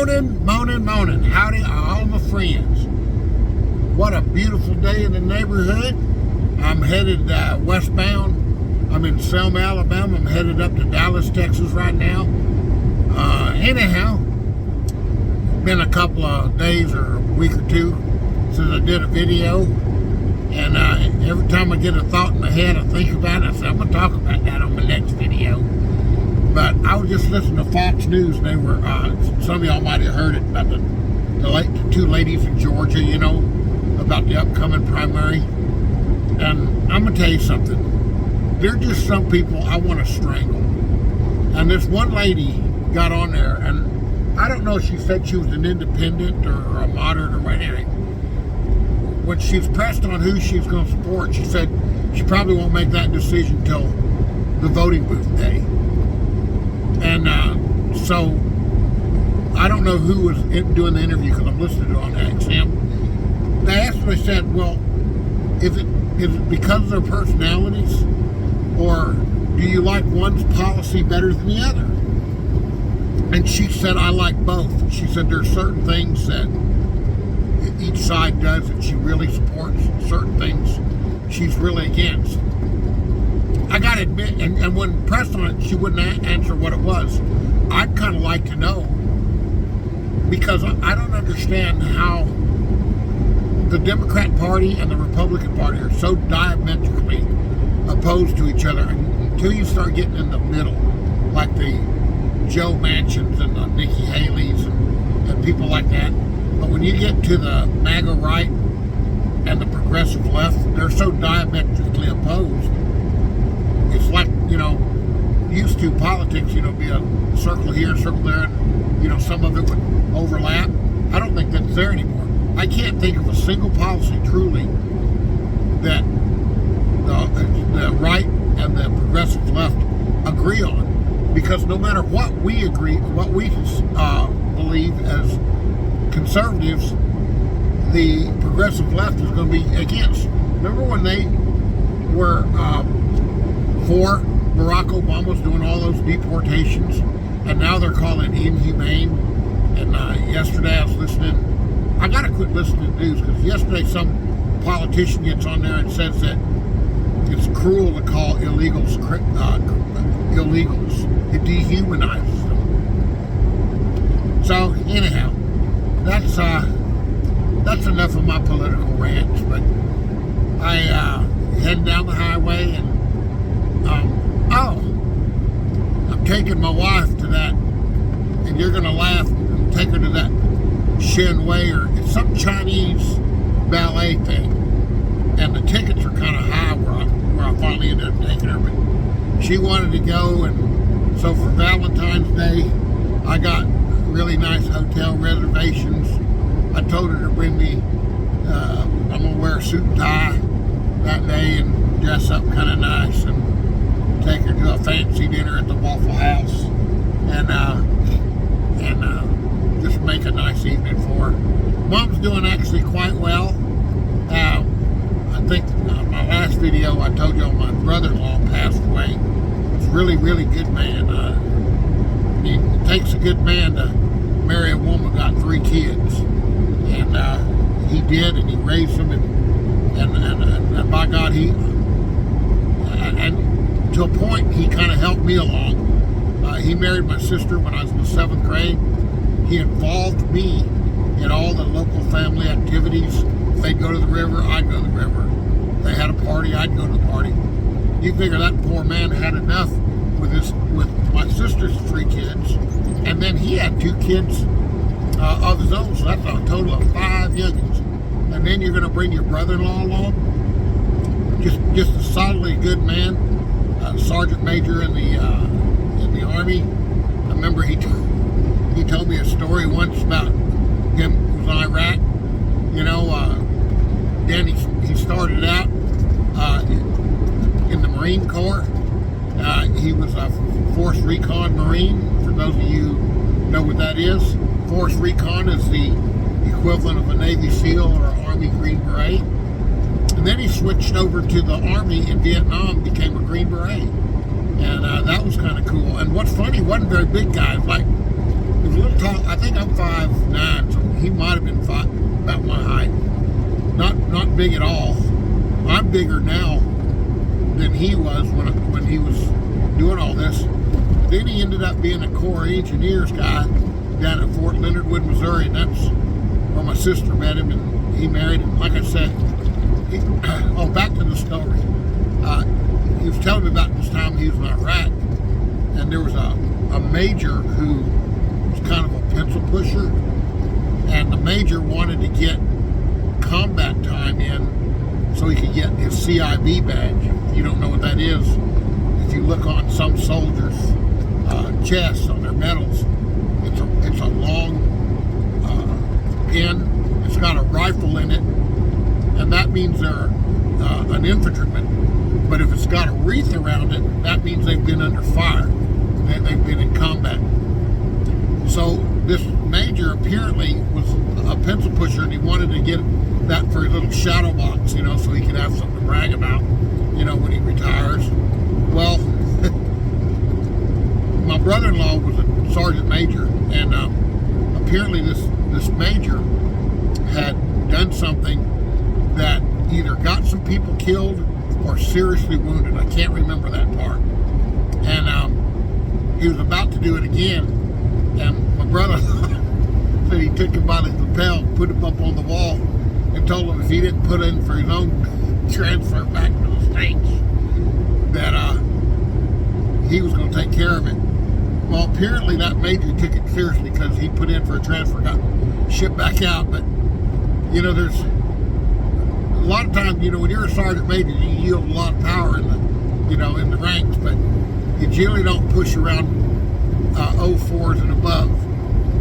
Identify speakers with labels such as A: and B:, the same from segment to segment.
A: Morning. Howdy, all my friends. What a beautiful day in the neighborhood. I'm headed westbound. I'm in Selma, Alabama. I'm headed up to Dallas, Texas right now. Anyhow, been a couple of days or a week or two since I did a video. And every time I get a thought in my head, I think about it. I say, I'm going to talk about that on my next video. But I was just listening to Fox News. They were, some of y'all might have heard it about the two ladies in Georgia, you know, about the upcoming primary. And I'm going to tell you something. There are just some people I want to strangle. And this one lady got on there, and I don't know if she said she was an independent or a moderate or whatever. When she was pressed on who she was going to support, she said she probably won't make that decision till the voting booth day. And so I don't know who was doing the interview because I'm listening to it on XM. They asked me, they said, well, is it because of their personalities, or do you like one's policy better than the other? And she said, I like both. She said there's certain things that each side does that she really supports, certain things she's really against. I gotta admit, and when pressed on it, she wouldn't answer what it was. I'd kind of like to know, because I don't understand how the Democrat Party and the Republican Party are so diametrically opposed to each other until you start getting in the middle, like the Joe Manchins and the Nikki Haley's and people like that. But when you get to the MAGA right and the progressive left, they're so diametrically opposed. It's like, you know, used to politics, you know, be a circle here, a circle there, and, you know, some of it would overlap. I don't think that's there anymore. I can't think of a single policy truly that the right and the progressive left agree on, because no matter what we agree, what we believe as conservatives, the progressive left is going to be against. Remember when they were for Barack Obama's doing all those deportations, and now they're calling it inhumane? And yesterday I was listening. I gotta quit listening to news, because yesterday some politician gets on there and says that it's cruel to call illegals illegals. It dehumanizes them. So anyhow, that's enough of my political rants. But I heading down the highway, and I'm taking my wife to that, and you're gonna laugh, and take her to that Shen Wei, or it's some Chinese ballet thing, and the tickets are kind of high where I finally ended up taking her. But she wanted to go, and so for Valentine's Day, I got really nice hotel reservations. I told her to bring me, I'm gonna wear a suit and tie that day and dress up kind of nice and take her to a fancy dinner at the Waffle House, and just make a nice evening for her. Mom's doing actually quite well. I think my last video I told y'all my brother-in-law passed away. He's a really, really good man. It takes a good man to marry a woman who got 3 kids, and he did, and he raised them, and by God, and to a point, he kind of helped me along. He married my sister when I was in the 7th grade. He involved me in all the local family activities. If they'd go to the river, I'd go to the river. If they had a party, I'd go to the party. You figure that poor man had enough with my sister's 3 kids, and then he had 2 kids of his own, so that's a total of 5 youngins. And then you're going to bring your brother-in-law along. Just a solidly good man, sergeant major in the Army. I remember he told me a story once about him who was in Iraq. You know, then he started out in the Marine Corps. He was a Force Recon Marine. For those of you who know what that is, Force Recon is the equivalent of a Navy SEAL or Army Green Beret. And then he switched over to the Army in Vietnam, became a Green Beret. And that was kind of cool. And what's funny, he wasn't a very big guy. It was a little tall. I think I'm 5'9", so he might have been about my height. Not big at all. I'm bigger now than he was when he was doing all this. Then he ended up being a Corps engineers guy down at Fort Leonard Wood, Missouri, and that's where my sister met him, and he married him. Like I said, back to the story. He was telling me about this time he was in Iraq, and there was a major who was kind of a pencil pusher, and the major wanted to get combat time in so he could get his CIB badge. If you don't know what that is, if you look on some soldiers' chests on their medals, it's a long pin. It's got a rifle in it, and that means they're an infantryman. But if it's got a wreath around it, that means they've been under fire. They've been in combat. So this major apparently was a pencil pusher, and he wanted to get that for his little shadow box, so he could have something to brag about, when he retires. Well, my brother-in-law was a sergeant major, and apparently this major had done something that either got some people killed or seriously wounded. I can't remember that part. And he was about to do it again, and my brother said he took him by the lapel, put him up on the wall, and told him if he didn't put in for his own transfer back to the States, that he was going to take care of it. Well, apparently that major took it seriously because he put in for a transfer, got shipped back out. But there's a lot of times, when you're a sergeant major, you yield a lot of power in the ranks, but you generally don't push around 04s and above.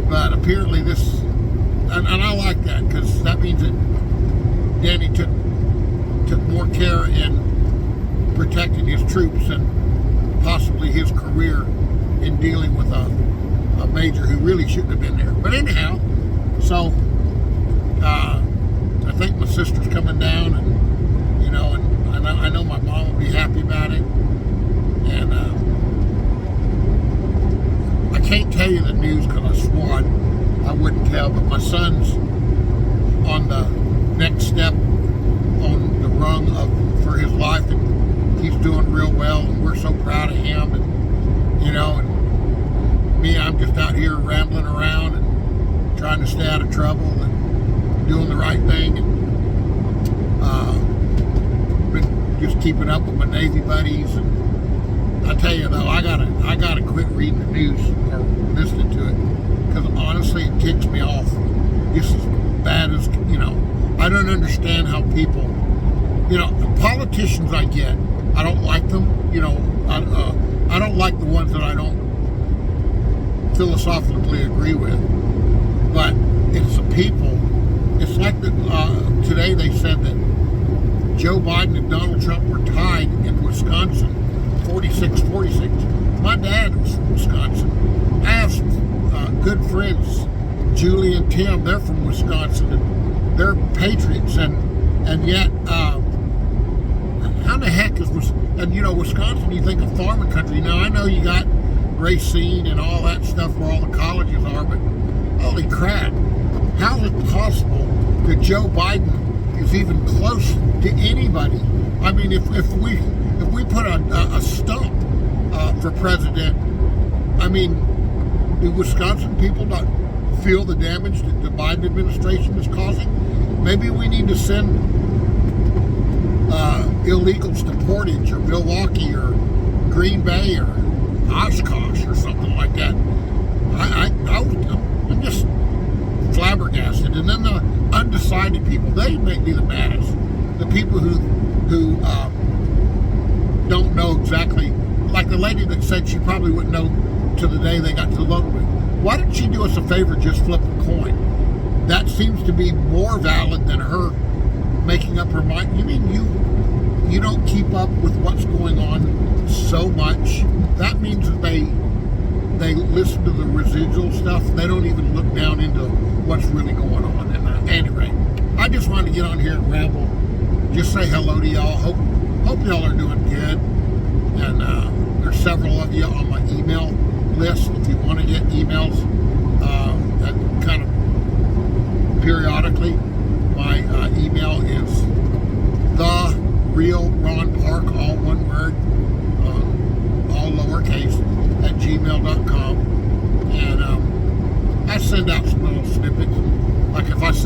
A: But apparently this, and I like that, because that means that Danny took more care in protecting his troops and possibly his career in dealing with a major who really shouldn't have been there. But anyhow, so I think my sister's coming down, and I know my mom will be happy about it. And I can't tell you the news because I swore I wouldn't tell, but my son's on the next step on the rung for his life, and he's doing real well, and we're so proud of him. And and me, I'm just out here rambling around and trying to stay out of trouble and doing the right thing, and been just keeping up with my Navy buddies. And I tell you though, I gotta quit reading the news or listening to it, because honestly it ticks me off. It's as bad as I don't understand how people, politicians I get. I don't like them. I don't like the ones that I don't philosophically agree with. But it's the people. It's like today they said that Joe Biden and Donald Trump were tied in Wisconsin, 46-46. My dad was from Wisconsin. I have some good friends, Julie and Tim. They're from Wisconsin, and they're patriots. And yet, how the heck is Wisconsin? You think of farming country. Now I know you got Racine and all that stuff where all the colleges are, but holy crap! How is it possible that Joe Biden is even close to anybody? I mean, if we put a stump for president, I mean, do Wisconsin people not feel the damage that the Biden administration is causing? Maybe we need to send illegals to Portage or Milwaukee or Green Bay or Oshkosh or something like that. I'm just flabbergasted. And then the undecided people, they make me the maddest. The people who don't know exactly, like the lady that said she probably wouldn't know till the day they got to the voting booth. Why didn't she do us a favor, just flip a coin? That seems to be more valid than her making up her mind. You mean you don't keep up with what's going on so much? That means that they listen to the residual stuff. They don't even look down into what's really going on. And anyway, I just wanted to get on here and ramble. Just say hello to y'all. Hope y'all are doing good. And there's several of you on my email list. If you want to get emails,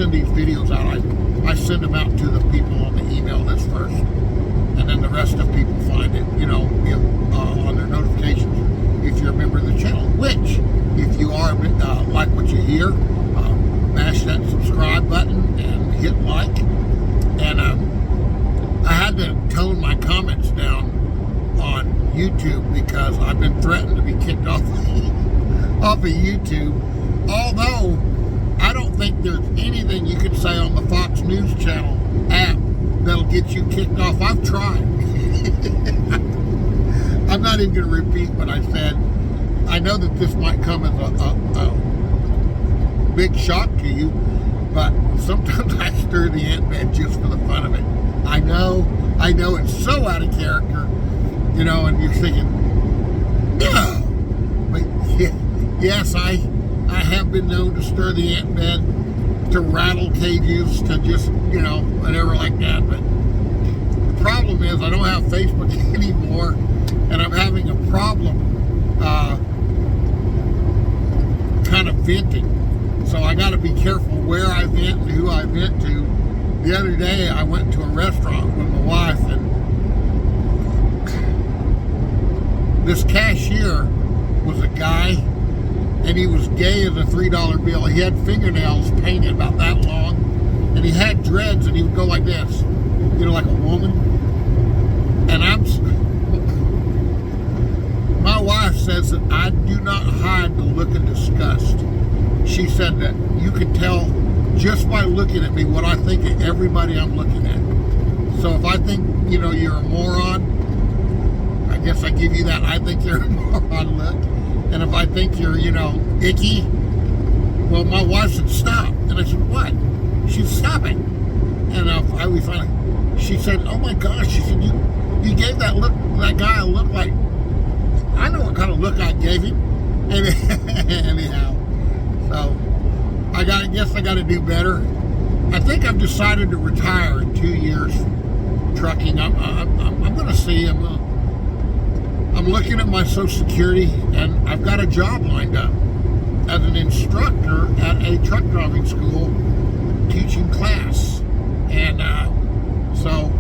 A: send these videos out, I send them out to the people on the email list first, and then the rest of people find it, you know, on their notifications if you're a member of the channel. Which, if you are like what you hear, mash that subscribe button and hit like. And I had to tone my comments down on YouTube because I've been threatened to be kicked off of YouTube. Although I don't think there's anything you could say on the Fox News Channel app that'll get you kicked off. I've tried. I'm not even going to repeat what I said. I know that this might come as a big shock to you, but sometimes I stir the ant bed just for the fun of it. I know it's so out of character, you know, and you're thinking, no. But yes, I have been known to stir the ant bed, to rattle cages, to just, you know, whatever like that. But the problem is I don't have Facebook anymore, and I'm having a problem kind of venting. So I got to be careful where I vent and who I vent to. The other day I went to a restaurant with my wife, and this cashier was a guy, and he was gay as a $3 bill. He had fingernails painted about that long, and he had dreads, and he would go like this, you know, like a woman. And my wife says that I do not hide the look of disgust. She said that you can tell just by looking at me what I think of everybody I'm looking at. So if I think, you know, you're a moron, I guess I give you that I think you're a moron look. And if I think you're, you know, icky, well, my wife said, stop. And I said, what? She said, stop it. And we finally, she said, oh my gosh, she said, you gave that guy a look like, I know what kind of look I gave him. And anyhow, so I guess I got to do better. I think I've decided to retire in 2 years from trucking. I'm going to see. I'm looking at my Social Security, and I've got a job lined up as an instructor at a truck driving school, teaching class. And so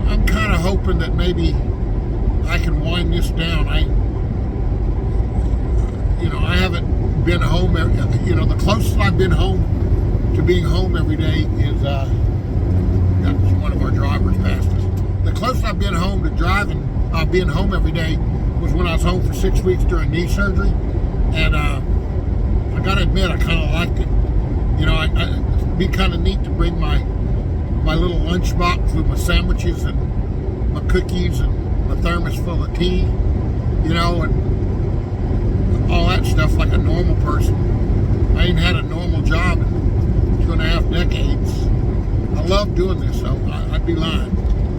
A: I'm kind of hoping that maybe I can wind this down. I haven't been home. You know, the closest I've been home to being home every day is one of our drivers passed us. The closest I've been home to being home every day was when I was home for 6 weeks during knee surgery, and I gotta admit I kind of liked it. You know, it'd be kind of neat to bring my little lunchbox with my sandwiches and my cookies and my thermos full of tea, you know, and all that stuff like a normal person. I ain't had a normal job in 2.5 decades. I love doing this, so I'd be lying.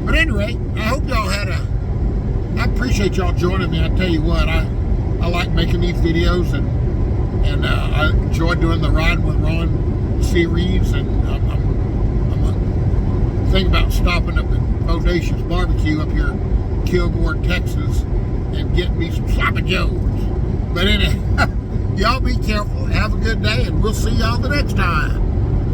A: But anyway, I hope y'all I appreciate y'all joining me. I tell you what, I like making these videos, and I enjoy doing the Ride with Ron series, and I'm thinking about stopping up at Bodacious Barbecue up here in Kilgore, Texas, and getting me some sloppy joes. But anyway, y'all be careful. Have a good day, and we'll see y'all the next time.